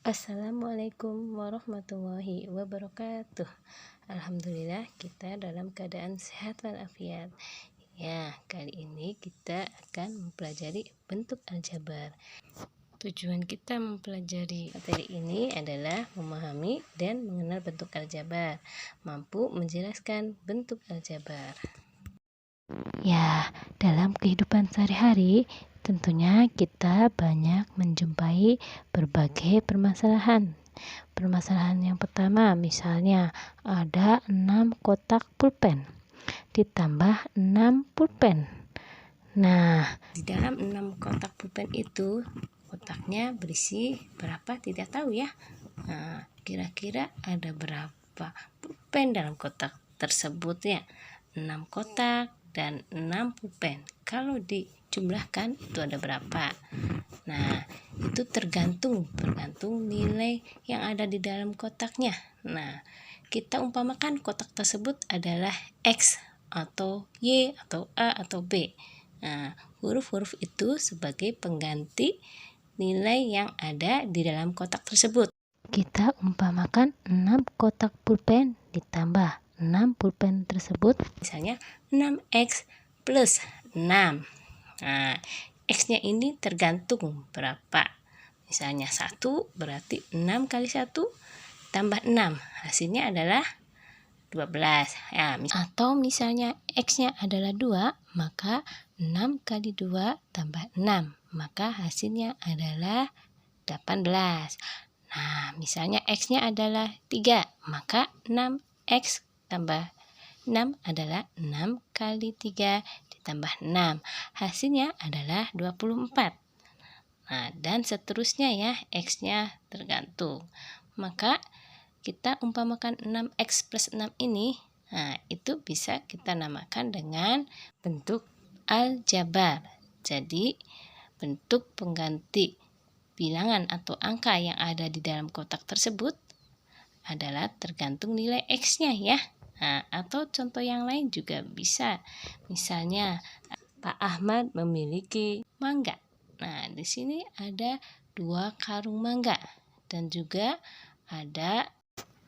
Assalamualaikum warahmatullahi wabarakatuh. Alhamdulillah kita dalam keadaan sehat walafiat. Ya, kali ini kita akan mempelajari bentuk aljabar. Tujuan kita mempelajari materi ini adalah memahami dan mengenal bentuk aljabar, mampu menjelaskan bentuk aljabar. Ya, dalam kehidupan sehari-hari tentunya kita banyak menjumpai berbagai permasalahan. Permasalahan yang pertama misalnya ada 6 kotak pulpen ditambah 6 pulpen. Nah, di dalam 6 kotak pulpen itu kotaknya berisi berapa tidak tahu ya. Nah, kira-kira ada berapa pulpen dalam kotak tersebut ya? 6 kotak dan 6 pulpen. Kalau dijumlahkan itu ada berapa? Nah, itu tergantung nilai yang ada di dalam kotaknya. Nah, kita umpamakan kotak tersebut adalah X atau Y atau A atau B. Nah, huruf-huruf itu sebagai pengganti nilai yang ada di dalam kotak tersebut. Kita umpamakan 6 kotak pulpen ditambah 6 pulpen tersebut, misalnya 6X plus 6. Nah, X-nya ini tergantung berapa. Misalnya 1 berarti 6 kali 1 tambah 6. Hasilnya adalah 12. Ya, atau misalnya X-nya adalah 2, maka 6 kali 2 tambah 6. Maka hasilnya adalah 18. Nah, misalnya X-nya adalah 3, maka 6X tambah 6 adalah 6 kali 3 ditambah 6. Hasilnya adalah 24. Nah, dan seterusnya ya, X-nya tergantung. Maka kita umpamakan 6X plus 6 ini, nah itu bisa kita namakan dengan bentuk aljabar. Jadi, bentuk pengganti bilangan atau angka yang ada di dalam kotak tersebut adalah tergantung nilai X-nya ya. Nah, atau contoh yang lain juga bisa. Misalnya Pak Ahmad memiliki mangga. Nah, di sini ada 2 karung mangga dan juga ada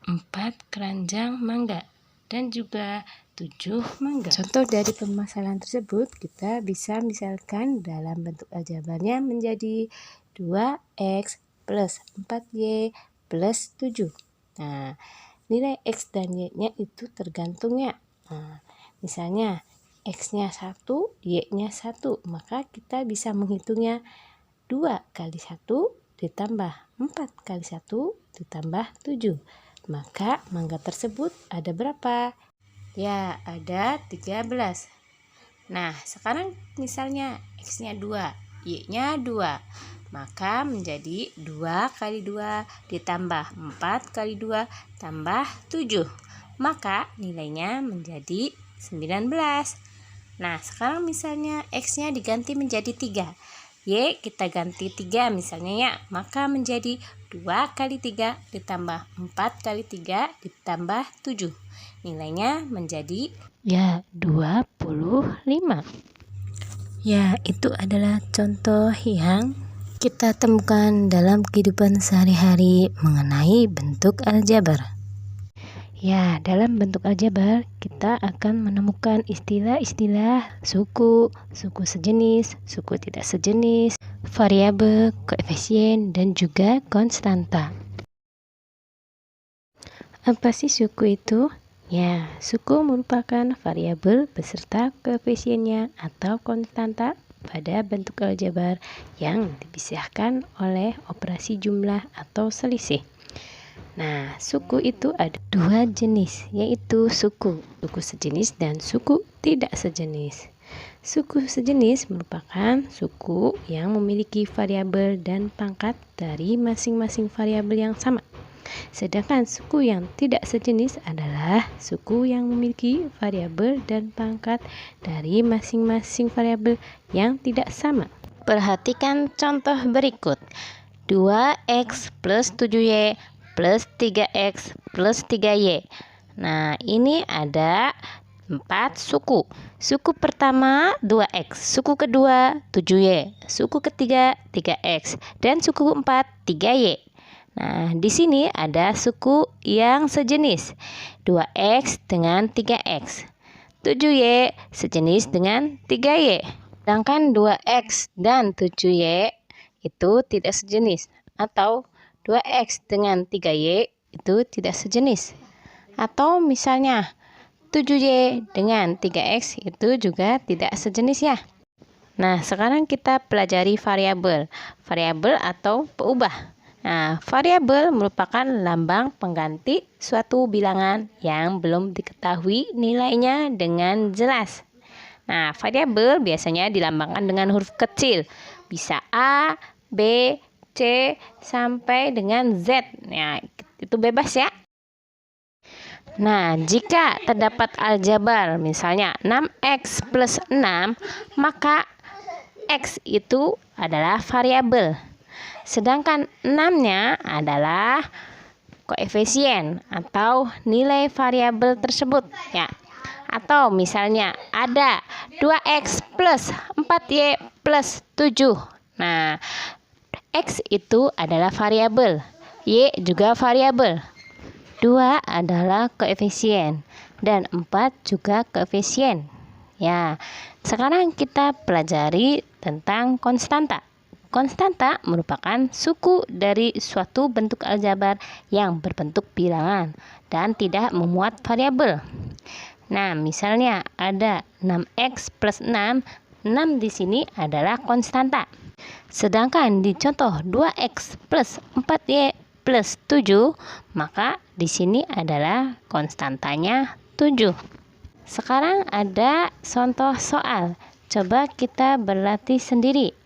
4 keranjang mangga dan juga 7 mangga. Contoh dari permasalahan tersebut kita bisa misalkan dalam bentuk aljabarnya menjadi 2X plus 4Y plus 7. Nah, nilai X dan Y-nya itu tergantung ya. Nah, misalnya X-nya 1, Y-nya 1, maka kita bisa menghitungnya 2 kali 1 ditambah 4 kali 1 ditambah 7. Maka mangga tersebut ada berapa? Ya, ada 13. Nah, sekarang misalnya X-nya 2, Y-nya 2. Maka menjadi 2 kali 2 ditambah 4 kali 2 tambah 7. Maka nilainya menjadi 19. Nah, sekarang misalnya X-nya diganti menjadi 3. Y kita ganti 3 misalnya ya. Maka menjadi 2 kali 3 ditambah 4 kali 3 ditambah 7. Nilainya menjadi ya 25. Ya, itu adalah contoh yang kita temukan dalam kehidupan sehari-hari mengenai bentuk aljabar. Ya, dalam bentuk aljabar kita akan menemukan istilah-istilah suku, suku sejenis, suku tidak sejenis, variabel, koefisien, dan juga konstanta. Apa sih suku itu? Ya, suku merupakan variabel beserta koefisiennya atau konstanta pada bentuk aljabar yang dipisahkan oleh operasi jumlah atau selisih. Nah, suku itu ada 2 jenis, yaitu suku sejenis dan suku tidak sejenis. Suku sejenis merupakan suku yang memiliki variabel dan pangkat dari masing-masing variabel yang sama. Sedangkan suku yang tidak sejenis adalah suku yang memiliki variabel dan pangkat dari masing-masing variabel yang tidak sama. Perhatikan contoh berikut. 2X plus 7Y plus 3X plus 3Y. Nah, ini ada 4 suku. Suku pertama 2X, suku kedua 7Y, suku ketiga 3X, dan suku keempat 3Y. Nah, di sini ada suku yang sejenis. 2X dengan 3X. 7Y sejenis dengan 3Y. Sedangkan 2X dan 7Y itu tidak sejenis. Atau 2X dengan 3Y itu tidak sejenis. Atau misalnya 7Y dengan 3X itu juga tidak sejenis ya. Nah, sekarang kita pelajari variabel. Variabel atau peubah. Nah, variabel merupakan lambang pengganti suatu bilangan yang belum diketahui nilainya dengan jelas. Nah, variabel biasanya dilambangkan dengan huruf kecil. Bisa A, B, C, sampai dengan Z. Nah, itu bebas ya. Nah, jika terdapat aljabar, misalnya 6X plus 6, maka X itu adalah variabel. Sedangkan 6-nya adalah koefisien atau nilai variabel tersebut ya. Atau misalnya ada 2X plus 4Y plus 7. Nah, X itu adalah variabel, Y juga variabel. 2 adalah koefisien dan 4 juga koefisien. Ya, sekarang kita pelajari tentang konstanta. Konstanta merupakan suku dari suatu bentuk aljabar yang berbentuk bilangan dan tidak memuat variabel. Nah, misalnya ada 6X plus 6, 6 di sini adalah konstanta. Sedangkan di contoh 2X plus 4Y plus 7, maka di sini adalah konstantanya 7. Sekarang ada contoh soal. Coba kita berlatih sendiri.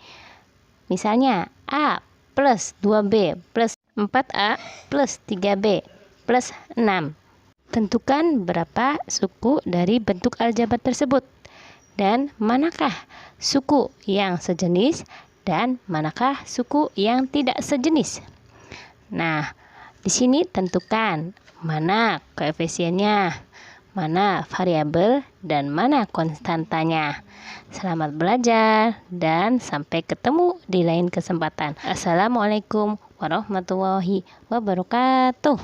Misalnya A plus 2B plus 4A plus 3B plus 6. Tentukan berapa suku dari bentuk aljabar tersebut. Dan manakah suku yang sejenis dan manakah suku yang tidak sejenis. Nah, di sini tentukan mana koefisiennya, mana variabel, dan mana konstantanya. Selamat belajar dan sampai ketemu di lain kesempatan. Assalamualaikum warahmatullahi wabarakatuh.